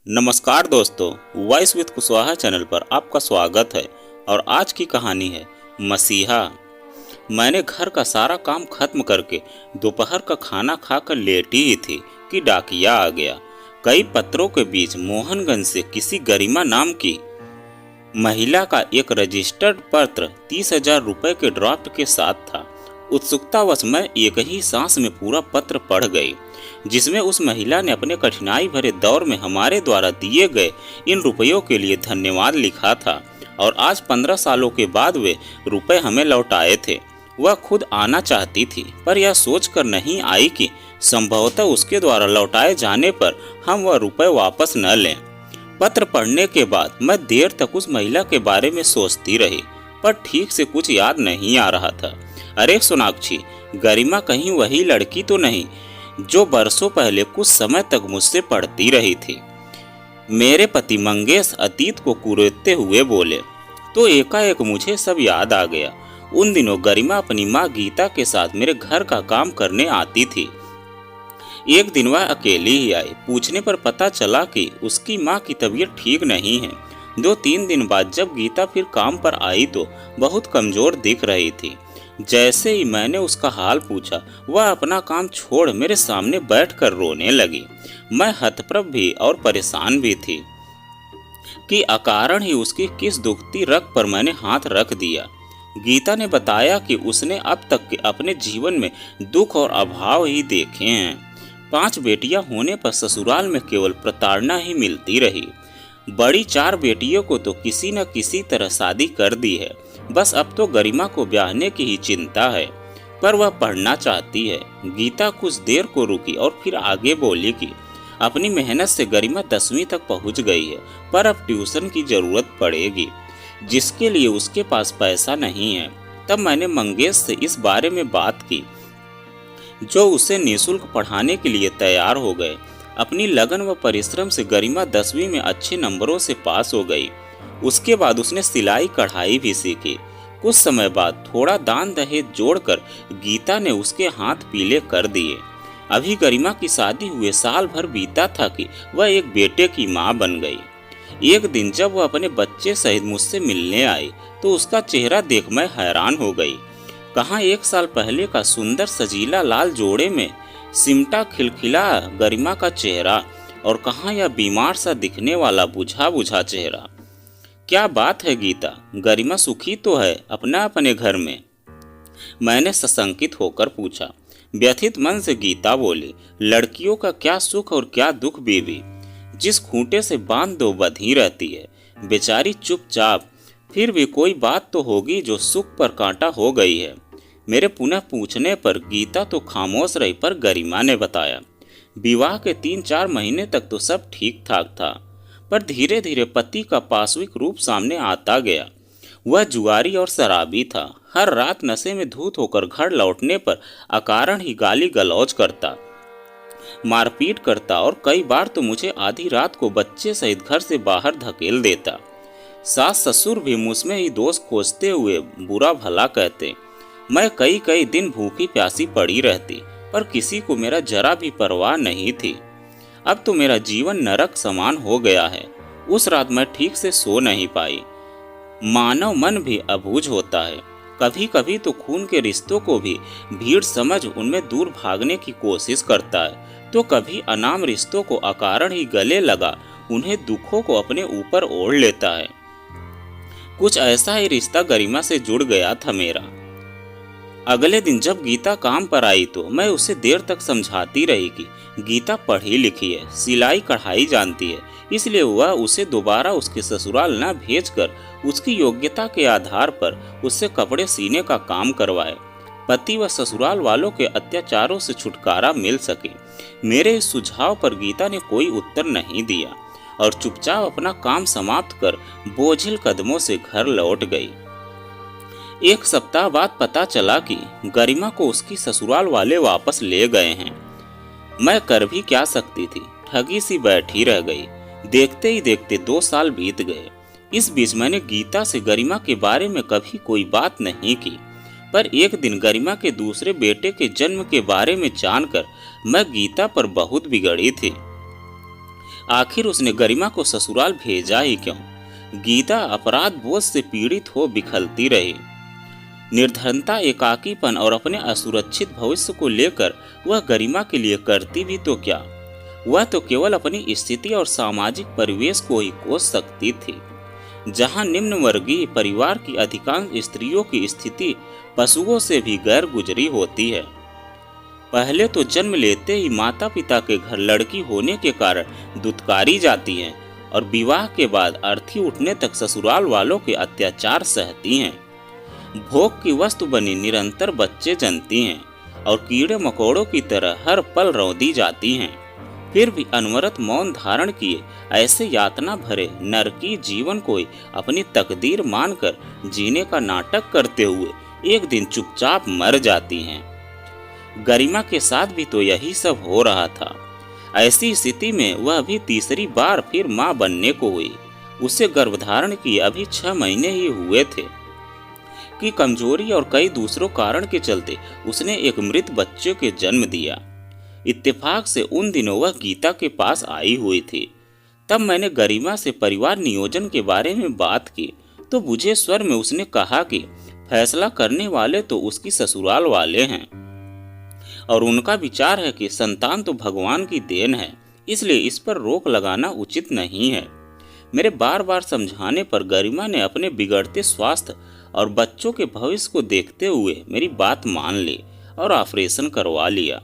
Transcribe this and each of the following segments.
नमस्कार दोस्तों, voice with Kushwaha channel पर आपका स्वागत है। और आज की कहानी है मसीहा। मैंने घर का सारा काम खत्म करके दोपहर का खाना खाकर लेटी ही थी कि डाकिया आ गया। कई पत्रों के बीच मोहनगंज से किसी गरिमा नाम की महिला का एक रजिस्टर्ड पत्र 30,000 रुपए के ड्राफ्ट के साथ था। उत्सुकतावश मैं एक ही सांस में पूरा पत्र पढ़ गई, जिसमें उस महिला ने अपने कठिनाई भरे दौर में हमारे द्वारा दिए गए इन रुपयों के लिए धन्यवाद लिखा था। और आज 15 सालों के बाद वे रुपए हमें लौटाए थे। वह खुद आना चाहती थी, पर यह सोचकर नहीं आई कि संभवतः उसके द्वारा लौटाए जाने पर हम वह रुपए वापस न लें। पत्र पढ़ने के बाद मैं देर तक उस महिला के बारे में सोचती रही, पर ठीक से कुछ याद नहीं आ रहा था। अरे सोनाक्षी, गरिमा कहीं वही लड़की तो नहीं जो बरसों पहले कुछ समय तक मुझसे पढ़ती रही थी? मेरे पति मंगेश अतीत को कुरेदते हुए बोले तो एकाएक मुझे सब याद आ गया। उन दिनों गरिमा अपनी माँ गीता के साथ मेरे घर का काम करने आती थी। एक दिन वह अकेली ही आई। पूछने पर पता चला कि उसकी माँ की तबीयत ठीक नहीं है। 2-3 दिन बाद जब गीता फिर काम पर आई तो बहुत कमजोर दिख रही थी। जैसे ही मैंने उसका हाल पूछा, वह अपना काम छोड़ मेरे सामने बैठकर रोने लगी। मैं हतप्रभ भी और परेशान भी थी कि अकारण ही उसकी किस दुखती रग पर मैंने हाथ रख दिया। गीता ने बताया कि उसने अब तक के अपने जीवन में दुख और अभाव ही देखे हैं। 5 बेटियां होने पर ससुराल में केवल प्रताड़ना ही मिलती रही। बड़ी 4 बेटियों को तो किसी न किसी तरह शादी कर दी है। बस अब तो गरिमा को ब्याहने की ही चिंता है, पर वह पढ़ना चाहती है। गीता कुछ देर को रुकी और फिर आगे बोली कि अपनी मेहनत से गरिमा 10वीं तक पहुंच गई है, पर अब ट्यूशन की जरूरत पड़ेगी, जिसके लिए उसके पास पैसा नहीं है। तब मैंने मंगेश से इस बारे में बात की, जो उसे निःशुल्क पढ़ाने के लिए तैयार हो गए। अपनी लगन व परिश्रम से गरिमा 10वीं में अच्छे नंबरों से पास हो गई। उसके बाद उसने सिलाई कढ़ाई भी सीखी। कुछ समय बाद थोड़ा दान दहेज जोड़कर गीता ने उसके हाथ पीले कर दिए। अभी गरिमा की शादी हुए साल भर बीता था कि वह एक बेटे की मां बन गई। एक दिन जब वह अपने बच्चे सहित मुझसे मिलने आई तो उसका चेहरा देख मैं हैरान हो गई। कहाँ 1 साल पहले का सुंदर सजीला लाल जोड़े में सिमटा खिलखिला गरिमा का चेहरा, और कहाँ यह बीमार सा दिखने वाला बुझा बुझा चेहरा। क्या बात है गीता, गरिमा सुखी तो है अपने घर में? मैंने सशंकित होकर पूछा। व्यथित मन से गीता बोली, लड़कियों का क्या सुख और क्या दुख बीवी, जिस खूंटे से बांध दो बंधी रहती है। बेचारी चुपचाप, फिर भी कोई बात तो होगी जो सुख पर कांटा हो गई है। मेरे पुनः पूछने पर गीता तो खामोश रही, पर गरिमा ने बताया, विवाह के 3-4 महीने तक तो सब ठीक ठाक था, पर धीरे धीरे पति का पाशविक रूप सामने आता गया। वह जुआरी और शराबी था। हर रात नशे में धूत होकर घर लौटने पर अकारण ही गाली गलौज करता, मारपीट करता, और कई बार तो मुझे आधी रात को बच्चे सहित घर से बाहर धकेल देता। सास ससुर भी मुझमें ही दोष खोजते हुए बुरा भला कहते। मैं कई दिन भूखी प्यासी पड़ी रहती, पर किसी को मेरा जरा भी परवाह नहीं थी। अब तो मेरा जीवन नरक समान हो गया है। उस रात मैं ठीक से सो नहीं पाई। मानव मन भी अबूझ होता है। कभी कभी तो खून के रिश्तों को भी भीड़ समझ उनमें दूर भागने की कोशिश करता है, तो कभी अनाम रिश्तों को अकारण ही गले लगा उन्हें दुखों को अपने ऊपर ओढ़ लेता है। कुछ ऐसा ही रिश्ता गरिमा से जुड़ गया था मेरा। अगले दिन जब गीता काम पर आई तो मैं उसे देर तक समझाती रही कि गीता पढ़ी लिखी है, सिलाई कढ़ाई जानती है, इसलिए वह उसे दोबारा उसके ससुराल न भेजकर उसकी योग्यता के आधार पर उससे कपड़े सीने का काम करवाए, पति व ससुराल वालों के अत्याचारों से छुटकारा मिल सके। मेरे इस सुझाव पर गीता ने कोई उत्तर नहीं दिया और चुपचाप अपना काम समाप्त कर बोझिल कदमों से घर लौट गई। 1 सप्ताह बाद पता चला कि गरिमा को उसकी ससुराल वाले वापस ले गए हैं। मैं कर भी क्या सकती थी, ठगी सी बैठी रह गई। देखते ही देखते 2 साल बीत गए। इस बीच मैंने गीता से गरिमा के बारे में कभी कोई बात नहीं की, पर एक दिन गरिमा के दूसरे बेटे के जन्म के बारे में जानकर मैं गीता पर बहुत बिगड़ी थी। आखिर उसने गरिमा को ससुराल भेजा ही क्यों? गीता अपराध बोझ से पीड़ित हो बिखरती रही। निर्धनता, एकाकीपन और अपने असुरक्षित भविष्य को लेकर वह गरिमा के लिए करती भी तो क्या? वह तो केवल अपनी स्थिति और सामाजिक परिवेश को ही कोस सकती थी, जहां निम्न वर्गीय परिवार की अधिकांश स्त्रियों की स्थिति पशुओं से भी गैर गुजरी होती है। पहले तो जन्म लेते ही माता पिता के घर लड़की होने के कारण दुत्कारी जाती हैं और विवाह के बाद अर्थी उठने तक ससुराल वालों के अत्याचार सहती हैं। भोग की वस्तु बनी निरंतर बच्चे जनती हैं और कीड़े मकोड़ों की तरह हर पल रौंदी जाती हैं। फिर भी अनवरत मौन धारण किए ऐसे यातना भरे नरकी जीवन को अपनी तकदीर मानकर जीने का नाटक करते हुए एक दिन चुपचाप मर जाती हैं। गरिमा के साथ भी तो यही सब हो रहा था। ऐसी स्थिति में वह भी तीसरी बार फिर मां बनने को हुई। उसे गर्भधारण किए अभी 6 महीने ही हुए थे कि कमजोरी और कई दूसरों कारण के चलते उसने एक मृत बच्चे के जन्म दिया। इत्तेफाक से उन दिनों वह गीता के पास आई हुई थी। तब मैंने गरिमा से परिवार नियोजन के बारे में बात की तो बुझे स्वर में उसने कहा कि फैसला करने वाले तो उसकी ससुराल वाले हैं और उनका विचार है कि संतान तो भगवान की देन है, इसलिए इस पर रोक लगाना उचित नहीं है। मेरे बार बार समझाने पर गरिमा ने अपने बिगड़ते स्वास्थ्य और बच्चों के भविष्य को देखते हुए मेरी बात मान ली और ऑपरेशन करवा लिया।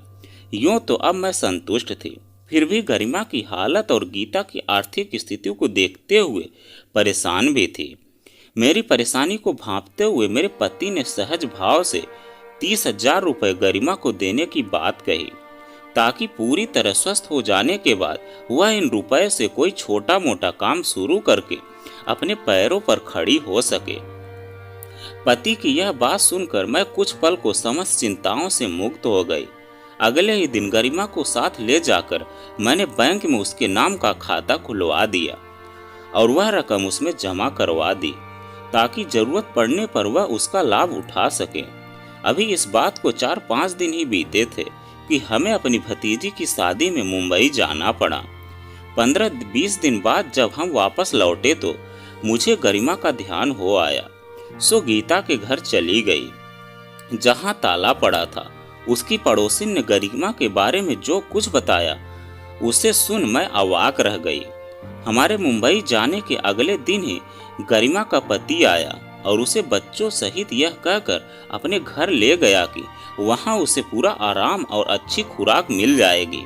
यूं तो अब मैं संतुष्ट थी, फिर भी गरिमा की हालत और गीता की आर्थिक स्थिति को देखते हुए परेशान भी थी। मेरी परेशानी को भांपते हुए मेरे पति ने सहज भाव से 30,000 रुपये गरिमा को देने की बात कही, ताकि पूरी तरह स्वस्थ हो जाने के बाद वह इन रुपए से कोई छोटा मोटा काम शुरू करके अपने पैरों पर खड़ी हो सके। पति की यह बात सुनकर मैं कुछ पल को समस्त चिंताओं से मुक्त हो गई। अगले ही दिन गरिमा को साथ ले जाकर मैंने बैंक में उसके नाम का खाता खुलवा दिया और वह रकम उसमें जमा करवा दी, ताकि जरूरत पड़ने पर वह उसका लाभ उठा सके। अभी इस बात को 4-5 दिन ही बीते थे कि हमें अपनी भतीजी की शादी में मुंबई जाना पड़ा। 15-20 दिन बाद जब हम वापस लौटे तो मुझे गरिमा का ध्यान हो आया। सो गीता के घर चली गई, जहां ताला पड़ा था। उसकी पड़ोसिन ने गरिमा के बारे में जो कुछ बताया उसे सुन मैं अवाक रह गई। हमारे मुंबई जाने के अगले दिन ही गरिमा का पति आया और उसे बच्चों सहित यह कहकर अपने घर ले गया कि वहां उसे पूरा आराम और अच्छी खुराक मिल जाएगी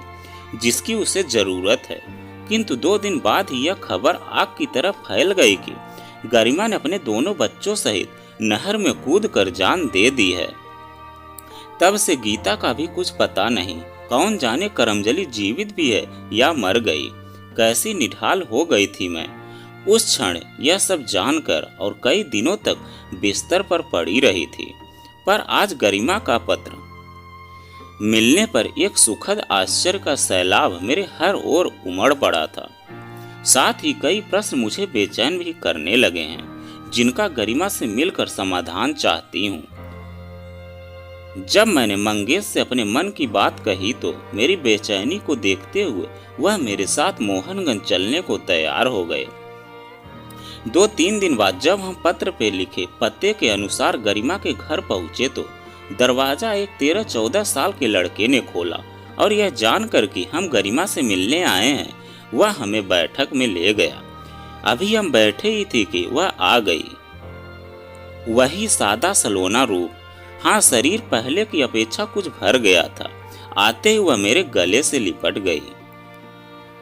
जिसकी उसे जरूरत है। किंतु 2 दिन बाद ही यह खबर आग की तरह फैल गई कि गरिमा ने अपने दोनों बच्चों सहित नहर में कूदकर जान दे दी है। तब से गीता का भी कुछ पता नहीं, कौन जाने करमजली जीवित भी है या मर गई। कैसी निढाल हो गई थी मैं उस क्षण यह सब जानकर, और कई दिनों तक बिस्तर पर पड़ी रही थी। पर आज गरिमा का पत्र मिलने पर एक सुखद आश्चर्य का सैलाब मेरे हर ओर उमड़ पड़ा था। साथ ही कई प्रश्न मुझे बेचैन भी करने लगे हैं, जिनका गरिमा से मिलकर समाधान चाहती हूँ। जब मैंने मंगेश से अपने मन की बात कही तो मेरी बेचैनी को देखते हुए वह मेरे साथ मोहनगंज चलने को तैयार हो गए। 2-3 दिन बाद जब हम पत्र पे लिखे पते के अनुसार गरिमा के घर पहुंचे तो दरवाजा एक 13-14 साल के लड़के ने खोला और यह जानकर कि हम गरिमा से मिलने आए हैं वह हमें बैठक में ले गया। अभी हम बैठे ही थे कि वह आ गई। वही सादा सलोना रूप, हाँ शरीर पहले की अपेक्षा कुछ भर गया था। आते ही वह मेरे गले से लिपट गई।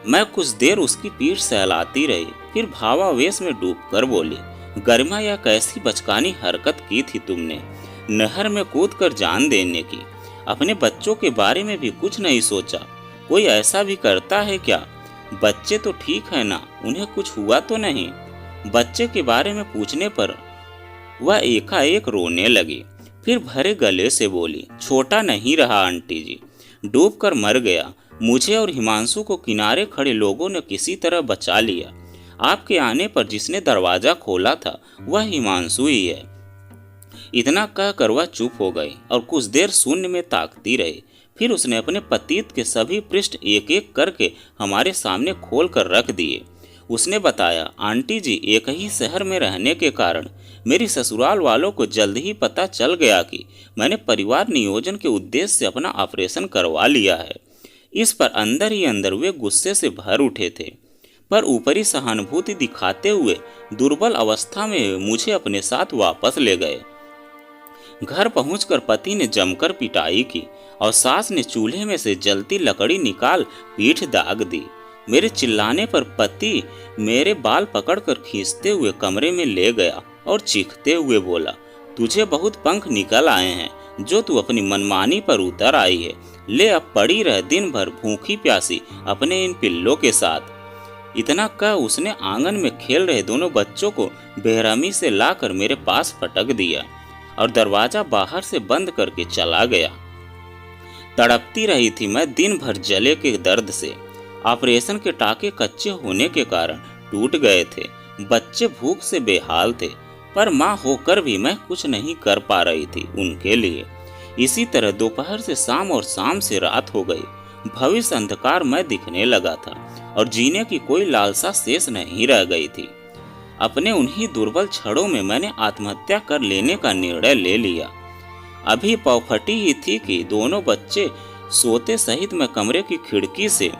मैं कुछ देर उसकी पीठ सहलाती रही, फिर भावावेश में डूबकर बोली, गरिमा यह कैसी बचकानी हरकत की थी तुमने, नहर में कूदकर जान देने की। अपने बच्चों के बारे में भी कुछ नहीं सोचा। कोई ऐसा भी करता है क्या? बच्चे तो ठीक है ना, उन्हें कुछ हुआ तो नहीं? बच्चे के बारे में पूछने पर वह एकाएक रोने लगी, फिर भरे गले से बोली, छोटा नहीं रहा आंटी जी, डूबकर मर गया। मुझे और हिमांशु को किनारे खड़े लोगों ने किसी तरह बचा लिया। आपके आने पर जिसने दरवाजा खोला था वह हिमांशु ही है। इतना कहकर वह चुप हो गई और कुछ देर शून्य में ताकती रही। फिर उसने अपने पतीत के सभी पृष्ठ एक एक करके हमारे सामने खोल कर रख दिए। उसने बताया, आंटी जी, एक ही शहर में रहने के कारण मेरी ससुराल वालों को जल्द ही पता चल गया कि मैंने परिवार नियोजन के उद्देश्य से अपना ऑपरेशन करवा लिया है। इस पर अंदर ही अंदर वे गुस्से से भर उठे थे, पर ऊपरी सहानुभूति दिखाते हुए दुर्बल अवस्था में मुझे अपने साथ वापस ले गए। घर पहुंचकर पति ने जमकर पिटाई की और सास ने चूल्हे में से जलती लकड़ी निकाल पीठ दाग दी। मेरे चिल्लाने पर पति मेरे बाल पकड़कर खींचते हुए कमरे में ले गया और चीखते हुए बोला, तुझे बहुत पंख निकल आए हैं जो तू अपनी मनमानी पर उतर आई है। ले अब पड़ी रह दिन भर भूखी प्यासी अपने इन पिल्लों के साथ। इतना कह उसने आंगन में खेल रहे दोनों बच्चों को बेरहमी से लाकर मेरे पास पटक दिया और दरवाजा बाहर से बंद करके चला गया। तड़पती रही थी मैं दिन भर जले के दर्द से। ऑपरेशन के टाके कच्चे होने के कारण टूट गए थे। बच्चे भूख से बेहाल थे, पर माँ होकर भी मैं कुछ नहीं कर पा रही थी उनके लिए। इसी तरह दोपहर से शाम और शाम से रात हो गई। भविष्य अंधकारमय दिखने लगा था और जीने की कोई लालसा शेष नहीं रह गई थी। अपने उन्हीं दुर्बल क्षणों में मैंने आत्महत्या कर लेने का निर्णय ले लिया। अभी पौफटी ही थी कि दोनों बच्चे सोते सहित मैं कमरे की खिड़की से,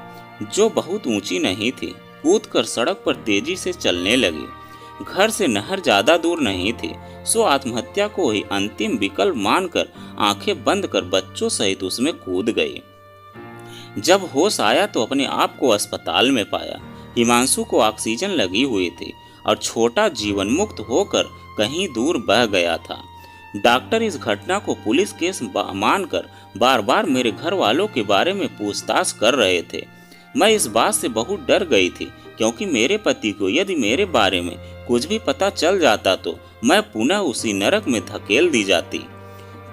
जो बहुत ऊंची नहीं थी, कूदकर सड़क पर तेजी से चलने लगी। घर से नहर ज्यादा दूर नहीं थी, सो आत्महत्या को ही अंतिम विकल्प मानकर आंखें बंद कर बच्चों सहित उसमें कूद गई। जब होश आया तो अपने आप को अस्पताल में पाया। हिमांशु को ऑक्सीजन लगी हुई थी और छोटा जीवन मुक्त होकर कहीं दूर बह गया था। डॉक्टर इस घटना को पुलिस केस मानकर बार बार मेरे घर वालों के बारे में पूछताछ कर रहे थे। मैं इस बात से बहुत डर गई थी, क्योंकि मेरे पति को यदि मेरे बारे में कुछ भी पता चल जाता तो मैं पुनः उसी नरक में धकेल दी जाती,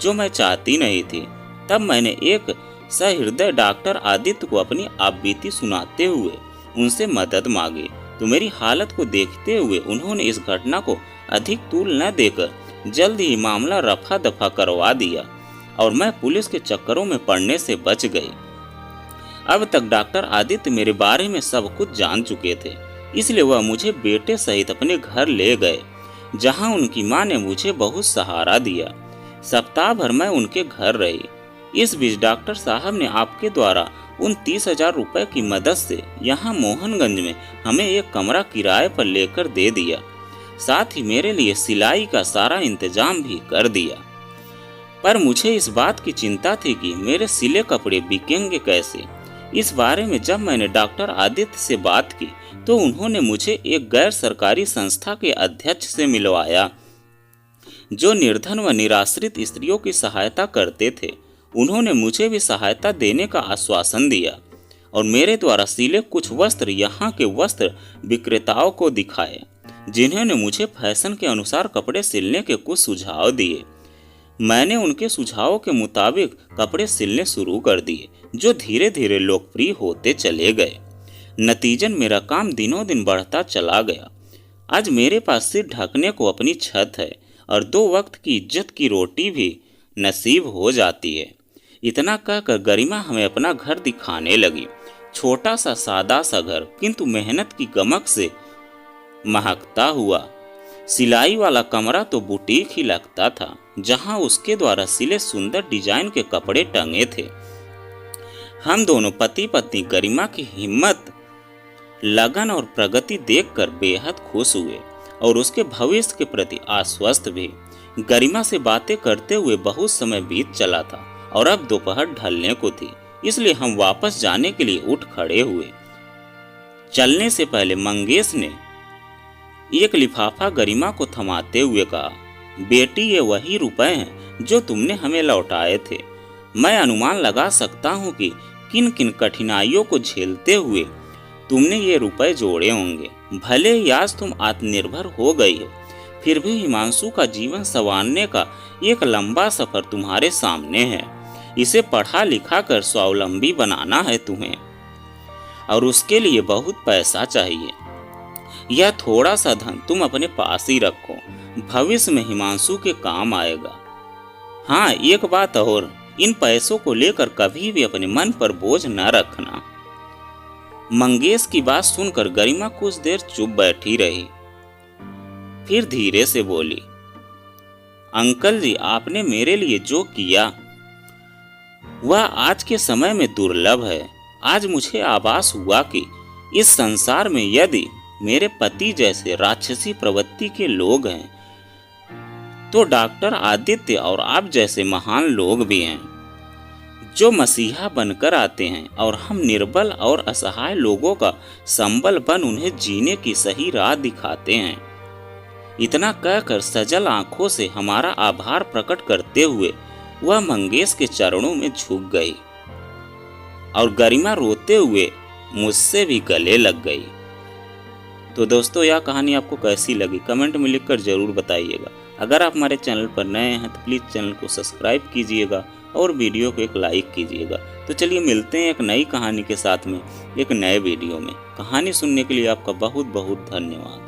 जो मैं चाहती नहीं थी। तब मैंने एक सहृदय डॉक्टर आदित्य को अपनी आपबीती सुनाते हुए उनसे मदद मांगी, तो मेरी हालत को देखते हुए उन्होंने इस घटना को अधिक तूल न देकर जल्द ही मामला रफा दफा करवा दिया और मैं पुलिस के चक्करों में पड़ने से बच गई। अब तक डॉक्टर आदित्य मेरे बारे में सब कुछ जान चुके थे, इसलिए वह मुझे बेटे सहित अपने घर ले गए, जहां उनकी मां ने मुझे बहुत सहारा दिया। सप्ताह भर मैं उनके घर रही। इस बीच डॉक्टर साहब ने आपके द्वारा उन 30,000 रुपए की मदद से यहाँ मोहनगंज में हमें एक कमरा किराए पर लेकर दे दिया। साथ ही मेरे लिए सिलाई का सारा इंतजाम भी कर दिया। पर मुझे इस बात की चिंता थी कि मेरे सिले कपड़े बिकेंगे कैसे। इस बारे में जब मैंने डॉक्टर आदित्य से बात की तो उन्होंने मुझे एक गैर सरकारी संस्था के अध्यक्ष से मिलवाया, जो निर्धन व निराश्रित स्त्रियों की सहायता करते थे। उन्होंने मुझे भी सहायता देने का आश्वासन दिया और मेरे द्वारा सिले कुछ वस्त्र यहाँ के वस्त्र विक्रेताओं को दिखाए, जिन्होंने मुझे फैशन के अनुसार कपड़े सिलने के कुछ सुझाव दिए। मैंने उनके सुझावों के मुताबिक कपड़े सिलने शुरू कर दिए, जो धीरे धीरे लोकप्रिय होते चले गए। नतीजन मेरा काम दिनों दिन बढ़ता चला गया। आज मेरे पास सिर ढकने को अपनी छत है और 2 वक्त की इज्जत की रोटी भी नसीब हो जाती है। इतना कहकर गरिमा हमें अपना घर दिखाने लगी। छोटा सा सादा सा घर, किंतु मेहनत की गमक से महकता हुआ। सिलाई वाला कमरा तो बुटीक ही लगता था, जहां उसके द्वारा सिले सुंदर डिजाइन के कपड़े टंगे थे। हम दोनों पति पत्नी गरिमा की हिम्मत, लगन और प्रगति देखकर बेहद खुश हुए और उसके भविष्य के प्रति आश्वस्त भी। गरिमा से बातें करते हुए बहुत समय बीत चला था और अब दोपहर ढलने को थी, इसलिए हम वापस जाने के लिए उठ खड़े हुए। चलने से पहले मंगेश ने एक लिफाफा गरिमा को थमाते हुए कहा, बेटी, ये वही रुपए हैं जो तुमने हमें लौटाए थे। मैं अनुमान लगा सकता हूँ कि किन किन कठिनाइयों को झेलते हुए तुमने ये रुपए जोड़े होंगे। भले ही आज तुम आत्मनिर्भर हो गई हो, फिर भी हिमांशु का जीवन संवारने का एक लंबा सफर तुम्हारे सामने है। इसे पढ़ा लिखा कर स्वावलंबी बनाना है तुम्हें, और उसके लिए बहुत पैसा चाहिए। यह थोड़ा सा धन तुम अपने पास ही रखो, भविष्य में हिमांशु के काम आएगा। हाँ, एक बात और, इन पैसों को लेकर कभी भी अपने मन पर बोझ न रखना। मंगेश की बात सुनकर गरिमा कुछ देर चुप बैठी रही, फिर धीरे से बोली, अंकल जी, आपने मेरे लिए जो किया वह आज के समय में दुर्लभ है। आज मुझे आभास हुआ कि इस संसार में यदि मेरे पति जैसे राक्षसी प्रवृत्ति के लोग हैं तो डॉक्टर आदित्य और आप जैसे महान लोग भी हैं, जो मसीहा बनकर आते हैं और हम निर्बल और असहाय लोगों का संबल बन उन्हें जीने की सही राह दिखाते हैं। इतना कहकर सजल आंखों से हमारा आभार प्रकट करते हुए वह मंगेश के चरणों में झुक गई और गरिमा रोते हुए मुझसे भी गले लग गई। तो दोस्तों, यह कहानी आपको कैसी लगी कमेंट में लिखकर जरूर बताइएगा। अगर आप हमारे चैनल पर नए हैं तो प्लीज़ चैनल को सब्सक्राइब कीजिएगा और वीडियो को एक लाइक कीजिएगा। तो चलिए मिलते हैं एक नई कहानी के साथ में एक नए वीडियो में। कहानी सुनने के लिए आपका बहुत बहुत धन्यवाद।